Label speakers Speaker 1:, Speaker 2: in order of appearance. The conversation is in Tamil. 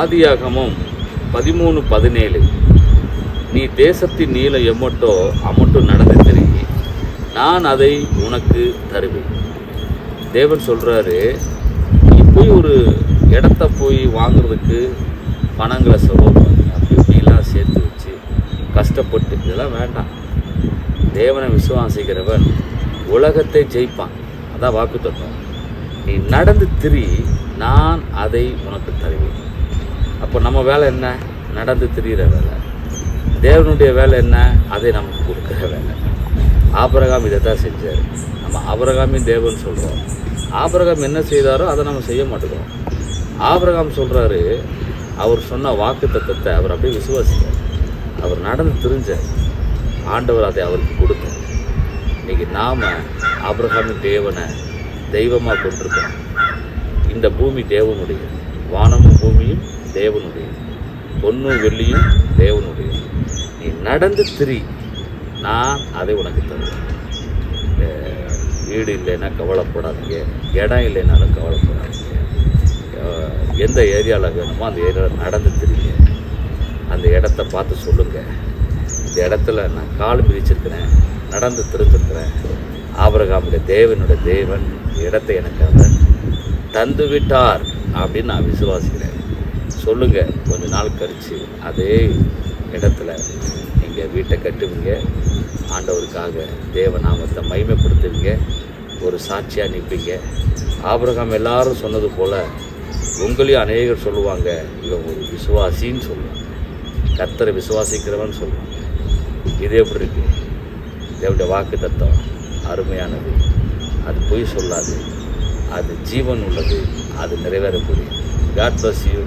Speaker 1: ஆதியாகமம் 13:17. நீ தேசத்தின் நீளம் எம்மட்டோ அம்மட்டும் நடந்து திரும்பி நான் அதை உனக்கு தருவேன். தேவன் சொல்கிறாரு, நீ போய் ஒரு இடத்த போய் வாங்குறதுக்கு பணங்களை செலவு பண்ணி அப்படி இப்படிலாம் சேர்த்து வச்சு கஷ்டப்பட்டு இதெல்லாம் வேண்டாம். தேவனை விசுவாசிக்கிறவன் உலகத்தை ஜெயிப்பான். அதான் வாக்கு தத்துவம். நீ நடந்து திரி, நான் அதை உனக்கு தருவேன். அப்போ நம்ம வேலை என்ன? நடந்து திரிகிற வேலை. தேவனுடைய வேலை என்ன? அதை நமக்கு கொடுக்குற வேலை. ஆபிரகாம் இதை தான் செஞ்சார். நம்ம ஆபிரகாமின் தேவன் சொல்கிறோம். ஆபிரகாம் என்ன செய்தாரோ அதை நம்ம செய்ய மாட்டேங்கிறோம். ஆபிரகாம் சொல்கிறாரு, அவர் சொன்ன வாக்கு தத்தத்தை அவர் அப்படியே விசுவாசித்தார். அவர் நடந்து திரிஞ்சார். ஆண்டவர் அதை அவருக்கு கொடுத்தார். இன்றைக்கி நாம் ஆபிரகாமின் தேவனை தெய்வமாக கொண்டிருக்கோம். இந்த பூமி தேவனுடைய, வானமும் பூமியும் தேவனுடைய, பொன்னும் வெள்ளியும் தேவனுடைய. நீ நடந்து திரி, நான் அதை உனக்கு தருவேன். வீடு இல்லைன்னா கவலைப்படாதீங்க, இடம் இல்லைனாலும் கவலைப்படாதீங்க. எந்த ஏரியாவில் வேணுமோ அந்த ஏரியாவில் நடந்து திரிங்க. அந்த இடத்த பார்த்து சொல்லுங்கள், இந்த இடத்துல நான் கால் மிதிச்சிருக்கிறேன், நடந்து திரிஞ்சிருக்கிறேன். ஆபிரகாமுடைய தேவனுடைய தேவன் இடத்தை எனக்கு அவர் தந்து விட்டார் அப்படின்னு நான் விசுவாசிக்கிறேன். சொல்லுங்கள், கொஞ்ச நாள் கழித்து அதே இடத்துல நீங்கள் வீட்டை கட்டுவீங்க. ஆண்டவருக்காக தேவநாமத்தை மகிமைப்படுத்துவீங்க. ஒரு சாட்சியாக நிற்பீங்க. ஆபிரகாம் எல்லாரும் சொன்னது போல் உங்களையும் அநேகர் சொல்லுவாங்க, இவன் ஒரு விசுவாசின்னு சொல்லுவாங்க, கர்த்தரை விசுவாசிக்கிறவன் சொல்லுவாங்க. இது எப்படி இருக்குது? தேவனுடைய வாக்கு தத்துவம் அருமையானது. அது பொய் சொல்லாது, அது ஜீவன் உள்ளது, அது நிறைவேறக்கூடிய. God bless you.